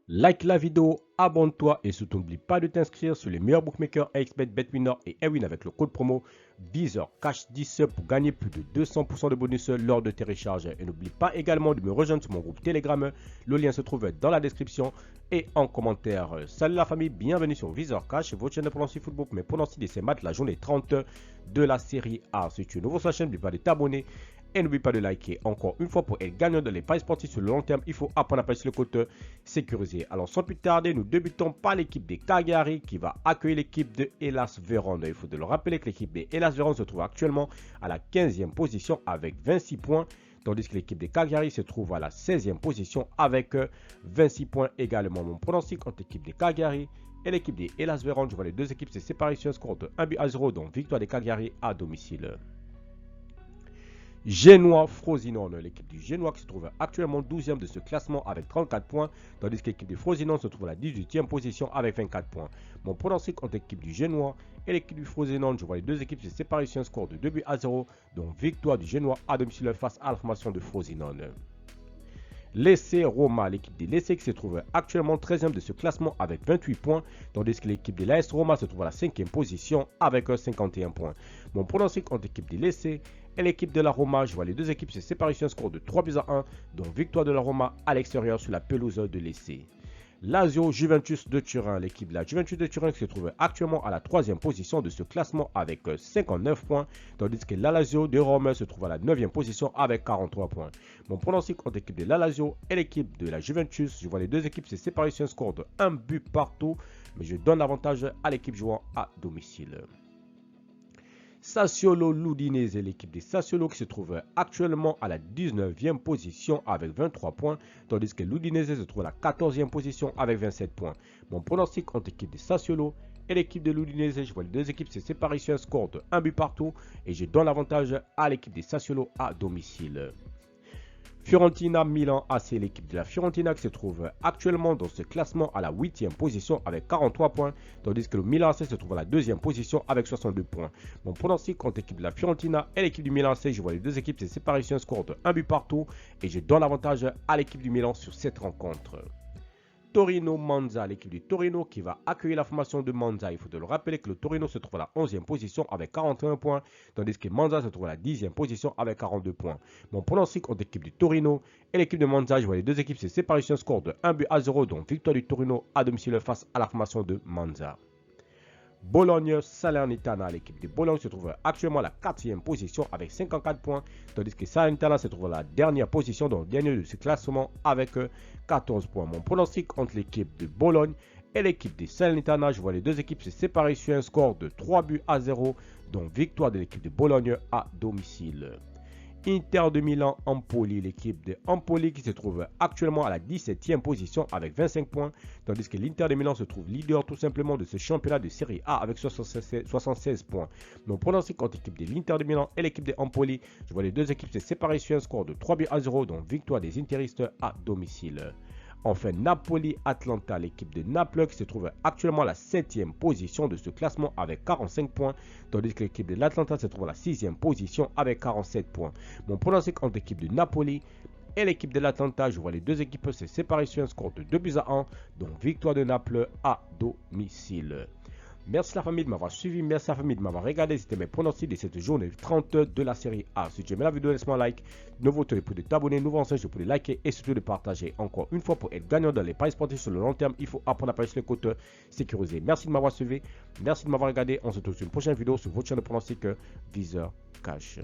Like la vidéo, abonne-toi et surtout n'oublie pas de t'inscrire sur les meilleurs bookmakers XBet, BetWinner et Ewin avec le code promo VizorCash10 pour gagner plus de 200% de bonus lors de tes recharges. Et n'oublie pas également de me rejoindre sur mon groupe Telegram. Le lien se trouve dans la description et en commentaire. Salut la famille, bienvenue sur VizorCash, votre chaîne de pronostic football, mais pronostic de ces matchs la journée 30 de la série A. Si tu es nouveau sur la chaîne, n'oublie pas de t'abonner. Et n'oublie pas de liker. Encore une fois, pour être gagnant dans les paris sportifs sur le long terme, il faut apprendre à passer le code sécurisé. Alors sans plus tarder, nous débutons par l'équipe des Cagliari qui va accueillir l'équipe de Hellas Vérone. Il faut de le rappeler que l'équipe de Hellas Vérone se trouve actuellement à la 15e position avec 26 points. Tandis que l'équipe des Cagliari se trouve à la 16e position avec 26 points également. Mon pronostic entre l'équipe des Cagliari et l'équipe des Hellas Vérone, je vois les deux équipes se séparer sur un score de 1-0, donc victoire des Cagliari à domicile. Genoa Frosinone, l'équipe du Genoa qui se trouve actuellement 12e de ce classement avec 34 points, tandis que l'équipe de Frosinone se trouve à la 18e position avec 24 points. Mon pronostic entre l'équipe du Genoa et l'équipe du Frosinone, je vois les deux équipes se séparer sur un score de 2-0, donc victoire du Genoa à domicile face à la formation de Frosinone. Lecce Roma, l'équipe de Lecce qui se trouve actuellement 13e de ce classement avec 28 points, tandis que l'équipe de l'AS Roma se trouve à la 5e position avec 51 points. Mon pronostic entre l'équipe de Lecce et l'équipe de la Roma, je vois les deux équipes se séparer sur un score de 3-1, donc victoire de la Roma à l'extérieur sur la pelouse de Lecce. Lazio Juventus de Turin, l'équipe de la Juventus de Turin qui se trouve actuellement à la 3e position de ce classement avec 59 points, tandis que la Lazio de Rome se trouve à la 9e position avec 43 points. Mon pronostic entre l'équipe de la Lazio et l'équipe de la Juventus, je vois les deux équipes se séparer sur un score de 1 but partout, mais je donne l'avantage à l'équipe jouant à domicile. Sassuolo l'Udinese, l'équipe des Sassuolo qui se trouve actuellement à la 19e position avec 23 points, tandis que l'Udinese se trouve à la 14e position avec 27 points. Mon pronostic entre l'équipe des Sassuolo et l'équipe de l'Udinese, je vois les deux équipes se séparer sur un score de 1 but partout et je donne l'avantage à l'équipe des Sassuolo à domicile. Fiorentina Milan AC, l'équipe de la Fiorentina qui se trouve actuellement dans ce classement à la 8e position avec 43 points, tandis que le Milan AC se trouve à la 2e position avec 62 points. Mon pronostic contre l'équipe de la Fiorentina et l'équipe du Milan AC, je vois les deux équipes se séparer sur un score de 1 but partout et je donne l'avantage à l'équipe du Milan sur cette rencontre. Torino Monza, l'équipe du Torino qui va accueillir la formation de Monza. Il faut de le rappeler que le Torino se trouve à la 11e position avec 41 points, tandis que Monza se trouve à la 10e position avec 42 points. Mon pronostic entre l'équipe du Torino et l'équipe de Monza, je vois les deux équipes se séparer sur un score de 1-0, donc victoire du Torino à domicile face à la formation de Monza. Bologne Salernitana, l'équipe de Bologne se trouve actuellement à la 4e position avec 54 points, tandis que Salernitana se trouve à la dernière position, donc dernier de ce classement avec 14 points. Mon pronostic entre l'équipe de Bologne et l'équipe de Salernitana, je vois les deux équipes se séparer sur un score de 3-0, donc victoire de l'équipe de Bologne à domicile. Inter de Milan Empoli, l'équipe de Empoli qui se trouve actuellement à la 17e position avec 25 points, tandis que l'Inter de Milan se trouve leader tout simplement de ce championnat de Série A avec 76 points. Mon pronostic contre l'équipe de l'Inter de Milan et l'équipe de Empoli, je vois les deux équipes se séparer sur un score de 3-0, donc victoire des Interistes à domicile. Enfin, Napoli-Atlanta, l'équipe de Naples qui se trouve actuellement à la 7e position de ce classement avec 45 points, tandis que l'équipe de l'Atlanta se trouve à la 6e position avec 47 points. Mon pronostic entre l'équipe de Napoli et l'équipe de l'Atlanta, je vois les deux équipes se séparer sur un score de 2-1, donc victoire de Naples à domicile. Merci la famille de m'avoir suivi, merci la famille de m'avoir regardé, c'était mes pronostics de cette journée 30 de la série A. Si tu aimais la vidéo, laisse-moi un like, nouveau tour pour t'abonner, nouveau enseigne, je peux liker et surtout de partager. Encore une fois, pour être gagnant dans les paris sportifs sur le long terme, il faut apprendre à parier sur les côtes sécurisées. Merci de m'avoir suivi, merci de m'avoir regardé, on se retrouve sur une prochaine vidéo sur votre chaîne de pronostic VizorCash.